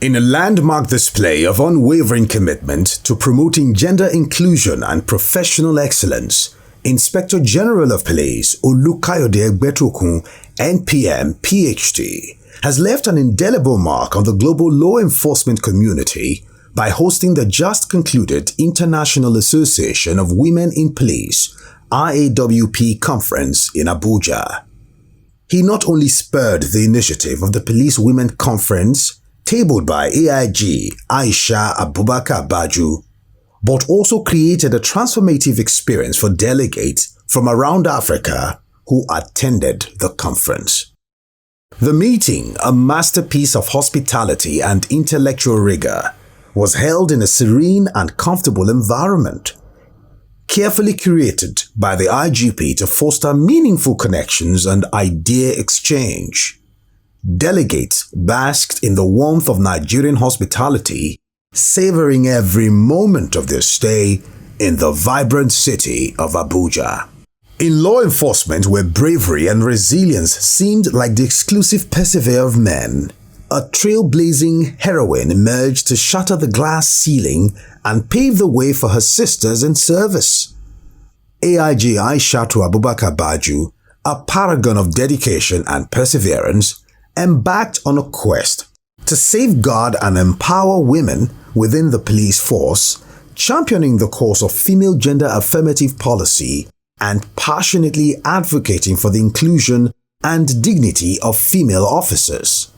In a landmark display of unwavering commitment to promoting gender inclusion and professional excellence, Inspector General of Police Olukayode Egbetokun, NPM, PhD, has left an indelible mark on the global law enforcement community by hosting the just concluded International Association of Women in Police IAWP conference in Abuja. He not only spurred the initiative of the Policewomen Conference tabled by AIG Aisha Abubakar Baju, but also created a transformative experience for delegates from around Africa who attended the conference. The meeting, a masterpiece of hospitality and intellectual rigor, was held in a serene and comfortable environment, carefully curated by the IGP to foster meaningful connections and idea exchange. Delegates basked in the warmth of Nigerian hospitality, savoring every moment of their stay in the vibrant city of Abuja. In law enforcement, where bravery and resilience seemed like the exclusive persevere of men, a trailblazing heroine emerged to shatter the glass ceiling and pave the way for her sisters in service. AIG Aishatu Abubakar Baju, a paragon of dedication and perseverance, embarked on a quest to safeguard and empower women within the police force, championing the cause of female gender affirmative policy and passionately advocating for the inclusion and dignity of female officers.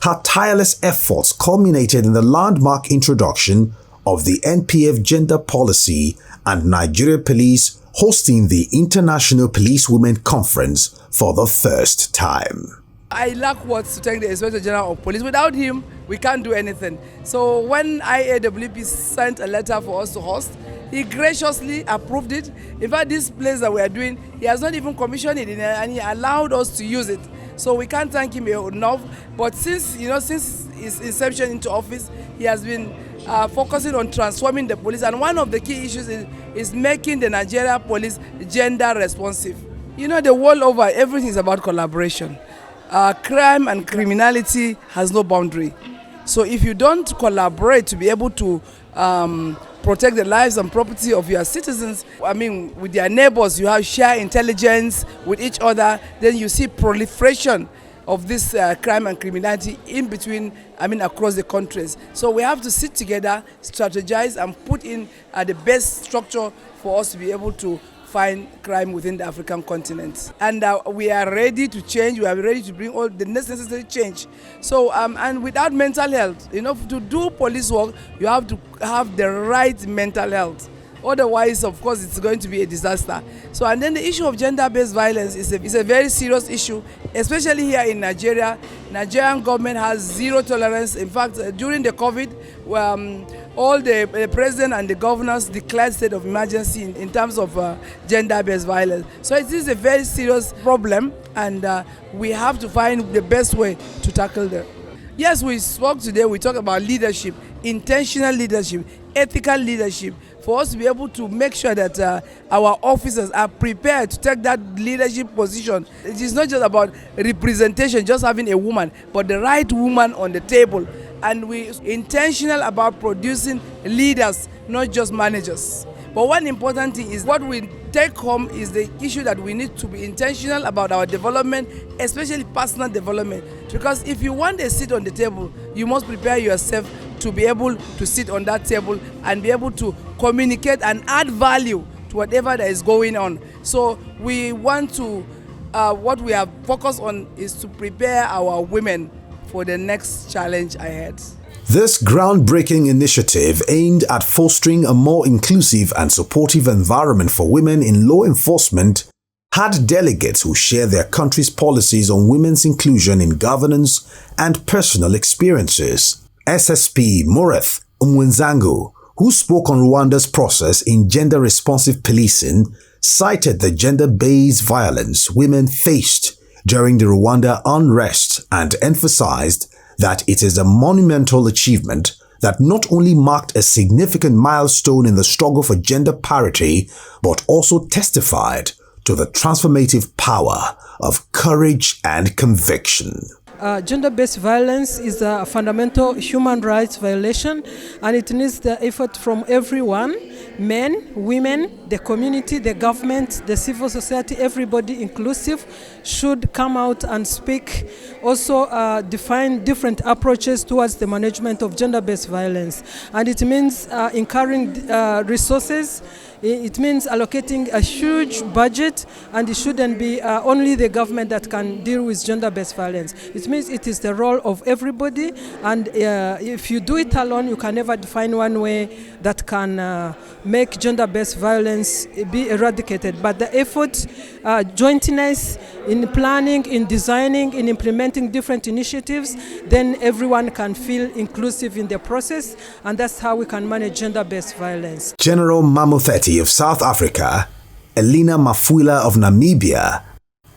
Her tireless efforts culminated in the landmark introduction of the NPF gender policy and Nigeria Police hosting the International Policewomen Conference for the first time. I lack words to thank the Inspector General of Police. Without him, we can't do anything. So when IAWP sent a letter for us to host, he graciously approved it. In fact, this place that we are doing, he has not even commissioned it, and he allowed us to use it. So we can't thank him enough. But since his inception into office, he has been focusing on transforming the police. And one of the key issues is making the Nigeria police gender responsive. The world over, everything is about collaboration. Crime and criminality has no boundary. So if you don't collaborate to be able to protect the lives and property of your citizens, with their neighbors, you have share intelligence with each other, then you see proliferation of this crime and criminality in between, across the countries. So we have to sit together, strategize, and put in the best structure for us to be able to find crime within the African continent. And we are ready to change, we are ready to bring all the necessary change. So, and without mental health, to do police work, you have to have the right mental health. Otherwise, of course, it's going to be a disaster. So, and then the issue of gender-based violence is a very serious issue, especially here in Nigeria. Nigerian government has zero tolerance. In fact, during the COVID, all the president and the governors declared state of emergency in terms of gender-based violence. So it is a very serious problem, and we have to find the best way to tackle them. Yes, we spoke today, we talked about leadership, intentional leadership, ethical leadership, for us to be able to make sure that our officers are prepared to take that leadership position. It is not just about representation, just having a woman, but the right woman on the table. And we're intentional about producing leaders, not just managers. But one important thing is what we take home is the issue that we need to be intentional about our development, especially personal development. Because if you want a seat on the table, you must prepare yourself to be able to sit on that table and be able to communicate and add value to whatever that is going on. So we want to, what we have focused on is to prepare our women for the next challenge ahead. This groundbreaking initiative aimed at fostering a more inclusive and supportive environment for women in law enforcement had delegates who share their country's policies on women's inclusion in governance and personal experiences. SSP Moreth Umwenzango, who spoke on Rwanda's process in gender-responsive policing, cited the gender-based violence women faced during the Rwanda unrest and emphasized that it is a monumental achievement that not only marked a significant milestone in the struggle for gender parity, but also testified to the transformative power of courage and conviction. Gender-based violence is a fundamental human rights violation, and it needs the effort from everyone: men, women, the community, the government, the civil society. Everybody inclusive should come out and speak. Also define different approaches towards the management of gender-based violence, and it means incurring resources. It means allocating a huge budget, and it shouldn't be only the government that can deal with gender-based violence. It means it is the role of everybody, and if you do it alone, you can never define one way that can make gender-based violence be eradicated. But the effort, jointness in planning, in designing, in implementing different initiatives, then everyone can feel inclusive in the process, and that's how we can manage gender-based violence. General Mamofeti of South Africa, Elina Mafuila of Namibia,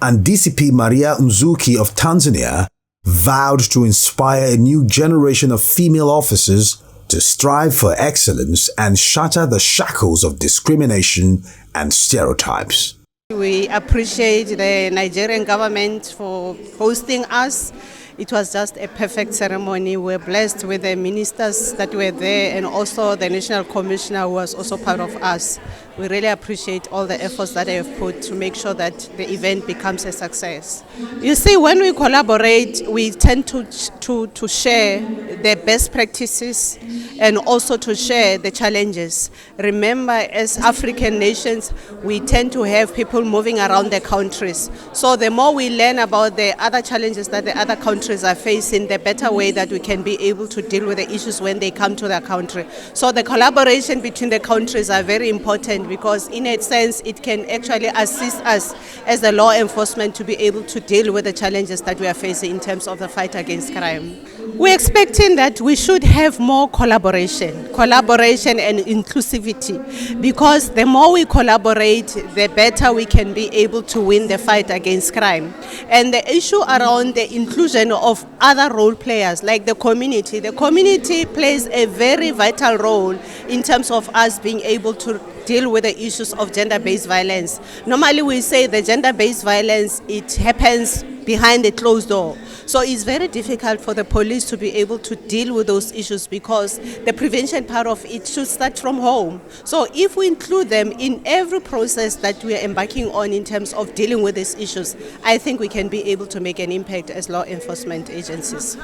and DCP Maria Mzuki of Tanzania vowed to inspire a new generation of female officers to strive for excellence and shatter the shackles of discrimination and stereotypes. We appreciate the Nigerian government for hosting us. It was just a perfect ceremony. We're blessed with the ministers that were there, and also the National Commissioner who was also part of us. We really appreciate all the efforts that they have put to make sure that the event becomes a success. You see, when we collaborate, we tend to share the best practices and also to share the challenges. Remember, as African nations, we tend to have people moving around the countries. So the more we learn about the other challenges that the other countries are facing, the better way that we can be able to deal with the issues when they come to their country. So the collaboration between the countries are very important, because in a sense it can actually assist us as the law enforcement to be able to deal with the challenges that we are facing in terms of the fight against crime. We're expecting that we should have more collaboration and inclusivity, because the more we collaborate, the better we can be able to win the fight against crime. And the issue around the inclusion of other role players like the community plays a very vital role in terms of us being able to deal with the issues of gender-based violence. Normally we say the gender-based violence, it happens behind a closed door. So it's very difficult for the police to be able to deal with those issues, because the prevention part of it should start from home. So if we include them in every process that we are embarking on in terms of dealing with these issues, I think we can be able to make an impact as law enforcement agencies.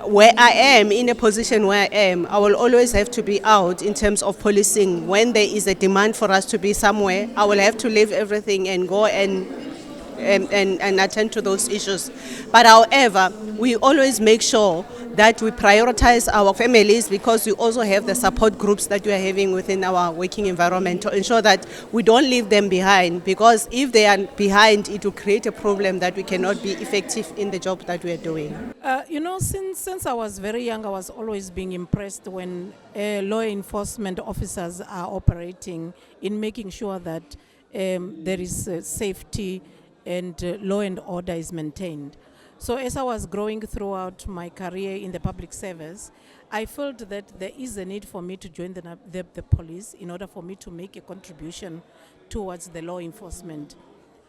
Where I am, in a position where I am, I will always have to be out in terms of policing. When there is a demand for us to be somewhere, I will have to leave everything and go and attend to those issues. But however, we always make sure that we prioritize our families, because we also have the support groups that we are having within our working environment to ensure that we don't leave them behind, because if they are behind, it will create a problem that we cannot be effective in the job that we are doing. Since I was very young, I was always being impressed when law enforcement officers are operating in making sure that there is safety and law and order is maintained. So as I was growing throughout my career in the public service, I felt that there is a need for me to join the police in order for me to make a contribution towards the law enforcement.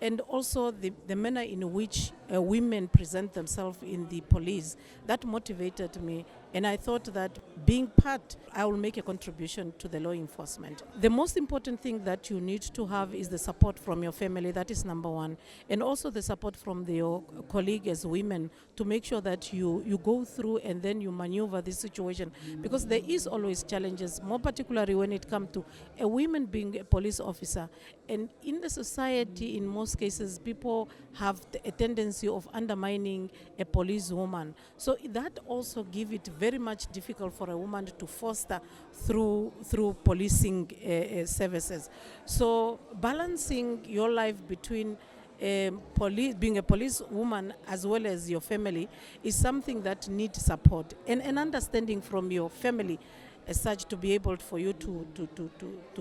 And also the manner in which women present themselves in the police, that motivated me. And I thought that being part, I will make a contribution to the law enforcement. The most important thing that you need to have is the support from your family. That is number one. And also the support from your colleague as women, to make sure that you go through and then you maneuver this situation. Because there is always challenges, more particularly when it comes to a woman being a police officer. And in the society, in most cases, people have a tendency of undermining a policewoman. So that also gives it very much difficult for a woman to foster through policing services. So balancing your life between being a police woman as well as your family is something that needs support and an understanding from your family as such to be able for you to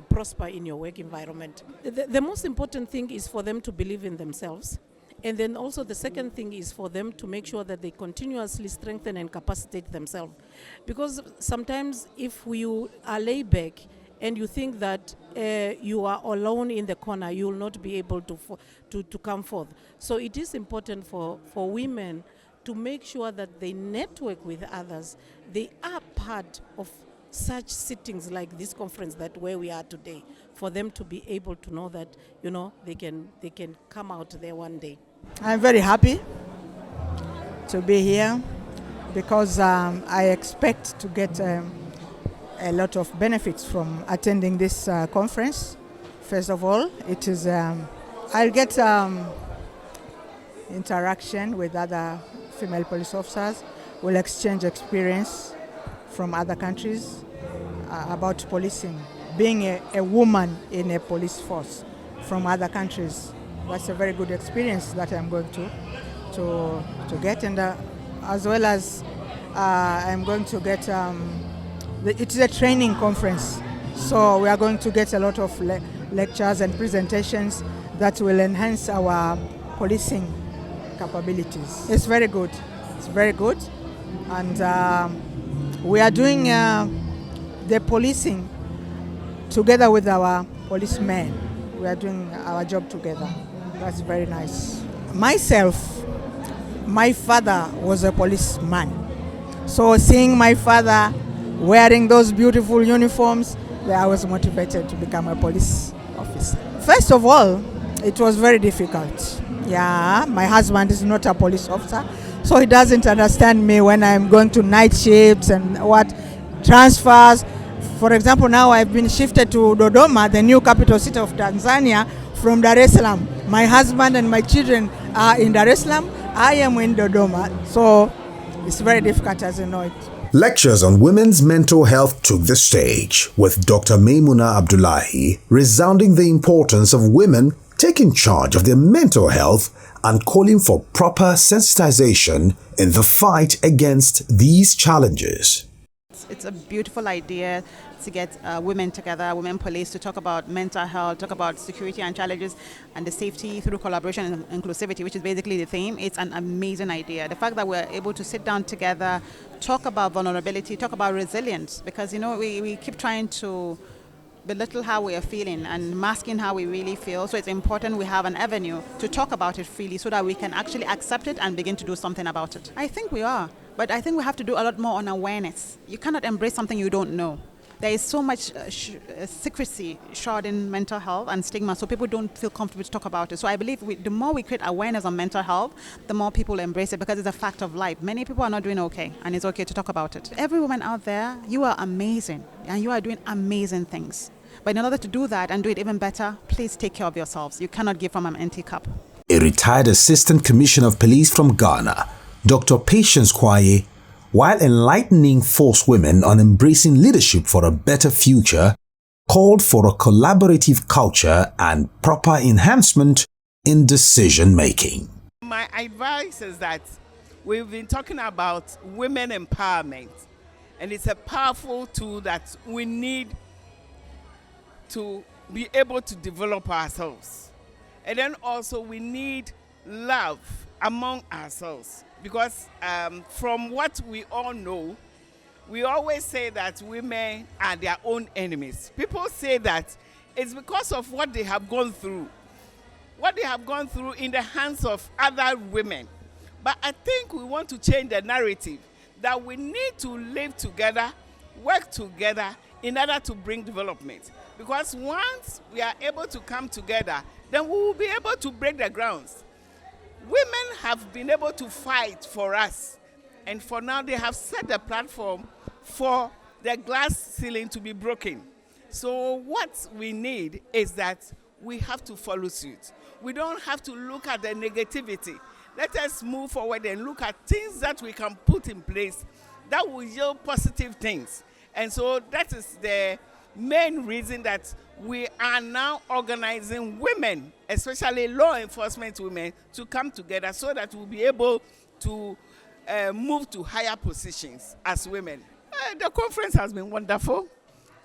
prosper in your work environment. The most important thing is for them to believe in themselves. And then also the second thing is for them to make sure that they continuously strengthen and capacitate themselves. Because sometimes if you are laid back and you think that you are alone in the corner, you will not be able to come forth. So it is important for women to make sure that they network with others. They are part of such sittings like this conference that where we are today, for them to be able to know that, they can come out there one day. I'm very happy to be here because I expect to get a lot of benefits from attending this conference. First of all, it is I'll get interaction with other female police officers. We'll exchange experience from other countries about policing, being a woman in a police force from other countries. That's a very good experience that I'm going to get, and as well as I'm going to get it is a training conference, so we are going to get a lot of lectures and presentations that will enhance our policing capabilities. It's very good. It's very good, and we are doing the policing together with our policemen. We are doing our job together. That's very nice. Myself, my father was a policeman. So seeing my father wearing those beautiful uniforms, I was motivated to become a police officer. First of all, it was very difficult. Yeah, my husband is not a police officer, so he doesn't understand me when I'm going to night shifts and what transfers. For example, now I've been shifted to Dodoma, the new capital city of Tanzania, from Dar es Salaam. My husband and my children are in Dar es Salaam. I am in Dodoma, so it's very difficult, as you know it. Lectures on women's mental health took the stage, with Dr. Maimuna Abdullahi resounding the importance of women taking charge of their mental health and calling for proper sensitization in the fight against these challenges. It's a beautiful idea to get women together, women police, to talk about mental health, talk about security and challenges and the safety through collaboration and inclusivity, which is basically the theme. It's an amazing idea. The fact that we're able to sit down together, talk about vulnerability, talk about resilience, because we keep trying to belittle how we are feeling and masking how we really feel. So it's important we have an avenue to talk about it freely so that we can actually accept it and begin to do something about it. I think we are, but I think we have to do a lot more on awareness. You cannot embrace something you don't know. There is so much secrecy shrouding mental health and stigma, so people don't feel comfortable to talk about it. So I believe the more we create awareness on mental health, the more people embrace it, because it's a fact of life. Many people are not doing okay, and it's okay to talk about it. Every woman out there, you are amazing, and you are doing amazing things. But in order to do that and do it even better, please take care of yourselves. You cannot give from an empty cup. A retired Assistant Commissioner of Police from Ghana, Dr. Patience Kwaye, while enlightening force women on embracing leadership for a better future, called for a collaborative culture and proper enhancement in decision-making. My advice is that we've been talking about women empowerment, and it's a powerful tool that we need to be able to develop ourselves. And then also we need love among ourselves, because from what we all know, we always say that women are their own enemies. People say that it's because of what they have gone through in the hands of other women. But I think we want to change the narrative, that we need to live together, work together in order to bring development. Because once we are able to come together, then we will be able to break the grounds. Women have been able to fight for us, and for now they have set the platform for the glass ceiling to be broken. So what we need is that we have to follow suit. We don't have to look at the negativity. Let us move forward and look at things that we can put in place that will yield positive things. And so that is the main reason that we are now organizing women, especially law enforcement women, to come together so that we'll be able to move to higher positions as women. The conference has been wonderful.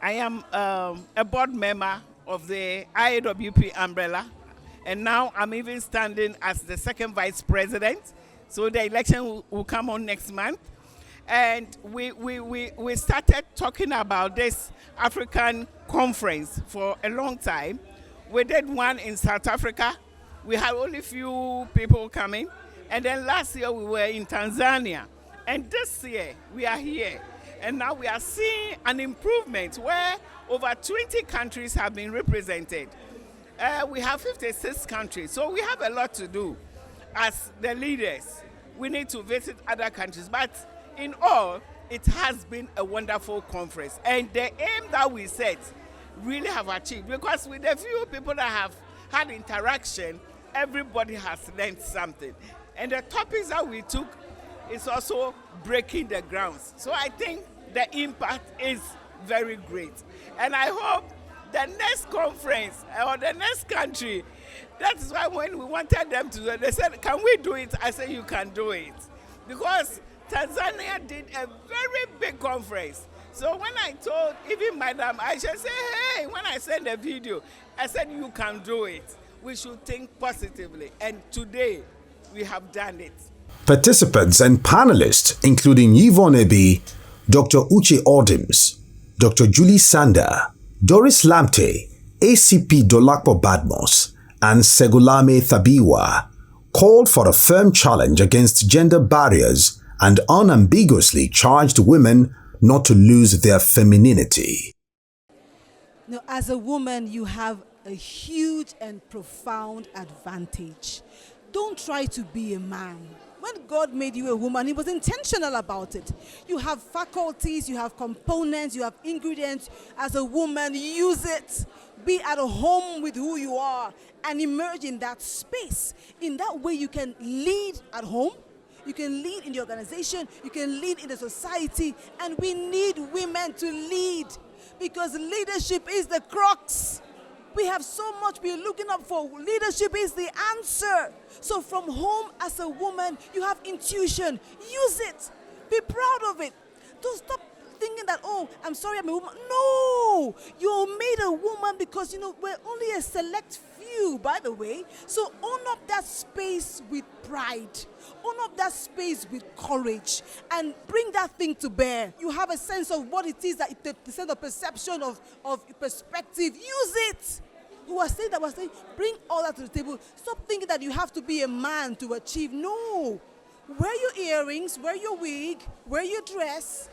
I am a board member of the IAWP umbrella, and now I'm even standing as the second vice president. So the election will come on next month. And we started talking about this African conference for a long time. We did one in South Africa. We had only few people coming. And then last year we were in Tanzania. And this year we are here. And now we are seeing an improvement where over 20 countries have been represented. We have 56 countries, so we have a lot to do. As the leaders, we need to visit other countries. But in all, it has been a wonderful conference. And the aim that we set really have achieved. Because with the few people that have had interaction, everybody has learned something. And the topics that we took is also breaking the grounds. So I think the impact is very great. And I hope the next conference or the next country, that is why when we wanted them to do it, they said, can we do it? I said, you can do it. Because Tanzania did a very big conference. So when I told even Madam Aisha, say, hey, when I sent the video, I said, you can do it. We should think positively. And today, we have done it. Participants and panelists, including Yvonne Ebi, Dr. Uche Ordims, Dr. Julie Sander, Doris Lamte, ACP Dolapo Badmos, and Segulame Thabiwa, called for a firm challenge against gender barriers and unambiguously charged women not to lose their femininity. Now, as a woman, you have a huge and profound advantage. Don't try to be a man. When God made you a woman, He was intentional about it. You have faculties, you have components, you have ingredients. As a woman, use it. Be at home with who you are and emerge in that space. In that way, you can lead at home. You can lead in the organization. You can lead in the society. And we need women to lead because leadership is the crux. We have so much we're looking up for. Leadership is the answer. So from home as a woman, you have intuition. Use it. Be proud of it. Don't stop thinking that, oh, I'm sorry, I'm a woman. No, you're made a woman because, we're only a select few, by the way. So own up that space with pride. Own up that space with courage and bring that thing to bear. You have a sense of what it is, that the sense of perception of perspective. Use it. Who was saying, bring all that to the table. Stop thinking that you have to be a man to achieve. No. Wear your earrings, wear your wig, wear your dress.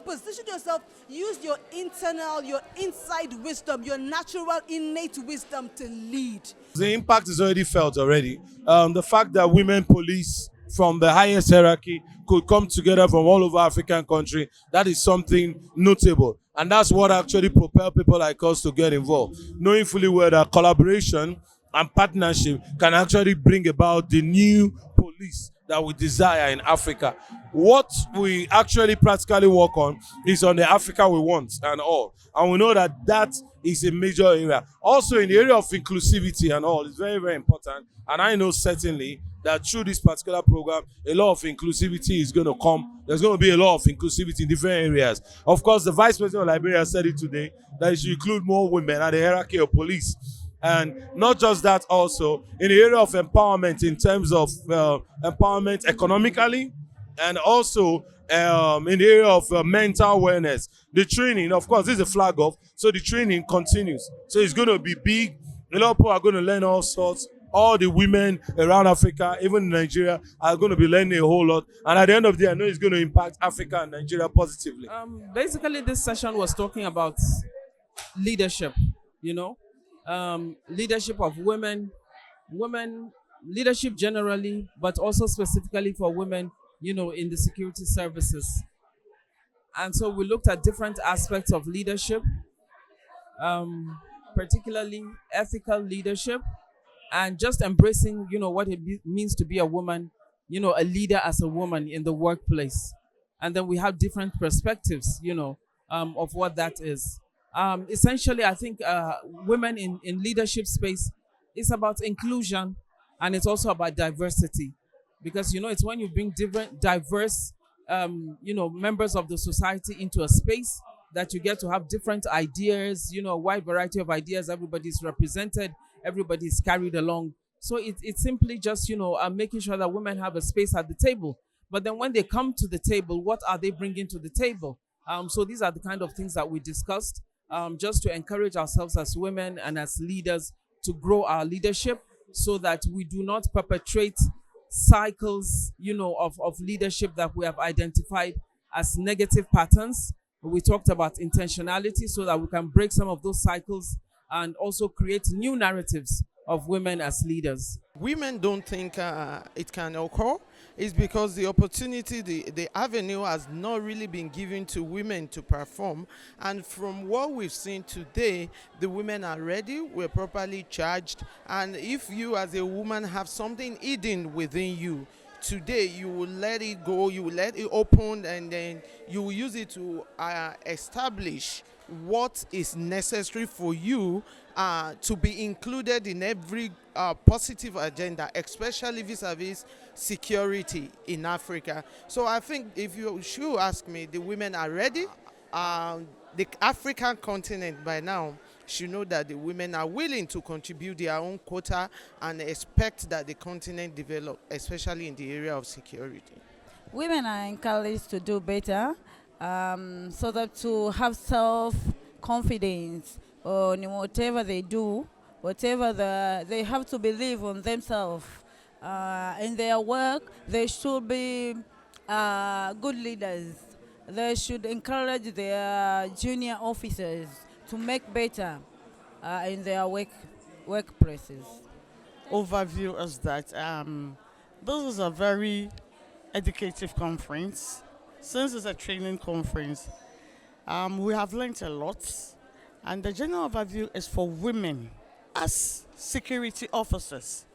Position yourself. Use your internal, your inside wisdom, your natural, innate wisdom to lead. The impact is already felt already. The fact that women police from the highest hierarchy could come together from all over African country, that is something notable. And that's what actually propel people like us to get involved. Knowing fully well that collaboration and partnership can actually bring about the new police that we desire in Africa. What we actually practically work on is on the Africa we want and all. And we know that that is a major area. Also in the area of inclusivity and all, it's very, very important. And I know certainly that through this particular program, a lot of inclusivity is going to come. There's going to be a lot of inclusivity in different areas. Of course, the Vice President of Liberia said it today, that it should include more women at the hierarchy of police. And not just that, also in the area of empowerment, in terms of empowerment economically, and also in the area of mental awareness. The training, of course, this is a flag off, so the training continues. So it's going to be big. A lot of people are going to learn all sorts. All the women around Africa, even in Nigeria, are going to be learning a whole lot. And at the end of the day, I know it's going to impact Africa and Nigeria positively. Basically, this session was talking about leadership, leadership of women, leadership generally, but also specifically for women, in the security services. And so we looked at different aspects of leadership, particularly ethical leadership, and just embracing, what it means to be a woman, a leader as a woman in the workplace. And then we have different perspectives, of what that is. Essentially, I think women in leadership space, it's about inclusion, and it's also about diversity. Because, it's when you bring diverse, members of the society into a space that you get to have different ideas, a wide variety of ideas. Everybody's represented, everybody's carried along. So it's simply just, making sure that women have a space at the table. But then when they come to the table, what are they bringing to the table? So these are the kind of things that we discussed, just to encourage ourselves as women and as leaders to grow our leadership so that we do not perpetrate cycles, of leadership that we have identified as negative patterns. We talked about intentionality so that we can break some of those cycles and also create new narratives of women as leaders. Women don't think it can occur. It's because the opportunity, the avenue has not really been given to women to perform. And from what we've seen today, the women are ready, we're properly charged. And if you as a woman have something hidden within you, today you will let it go, you will let it open, and then you will use it to establish what is necessary for you to be included in every positive agenda, especially vis-a-vis security in Africa. So I think if you should ask me, the women are ready. The African continent by now should know that the women are willing to contribute their own quota and expect that the continent develop, especially in the area of security. Women are encouraged to do better, so that to have self-confidence on whatever they do, they have to believe on themselves. In their work, they should be good leaders. They should encourage their junior officers to make better in their workplaces. Overview is that this is a very educative conference. Since it's a training conference, we have learned a lot, and the general overview is for women. As security officers,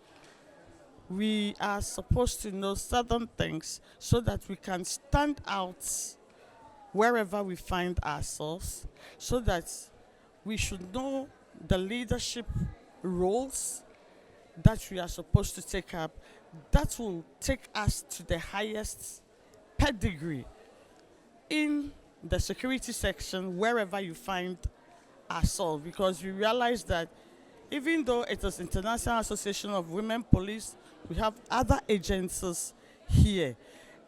we are supposed to know certain things so that we can stand out wherever we find ourselves, so that we should know the leadership roles that we are supposed to take up. That will take us to the highest pedigree in the security section, wherever you find ourselves, because we realize that even though it is International Association of Women Police, we have other agencies here,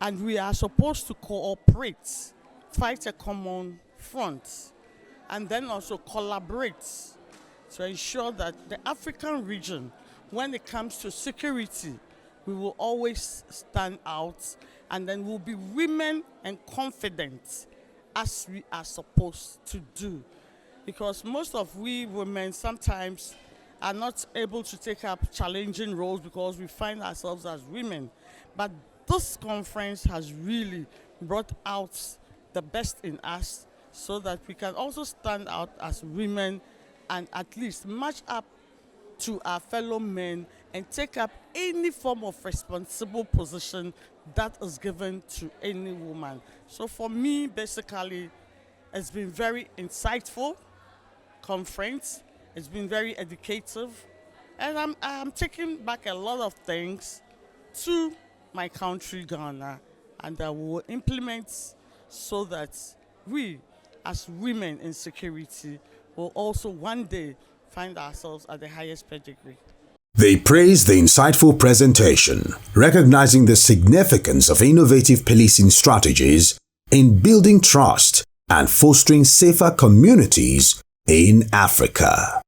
and we are supposed to cooperate, fight a common front, and then also collaborate to ensure that the African region, when it comes to security, we will always stand out, and then we'll be women and confident as we are supposed to do. Because most of we women sometimes are not able to take up challenging roles because we find ourselves as women. But this conference has really brought out the best in us so that we can also stand out as women and at least match up to our fellow men and take up any form of responsible position that is given to any woman. So for me, basically, it's been very insightful conference. It's been very educative, and I'm taking back a lot of things to my country, Ghana, and I will implement so that we, as women in security, will also one day find ourselves at the highest pedigree. They praised the insightful presentation, recognizing the significance of innovative policing strategies in building trust and fostering safer communities in Africa.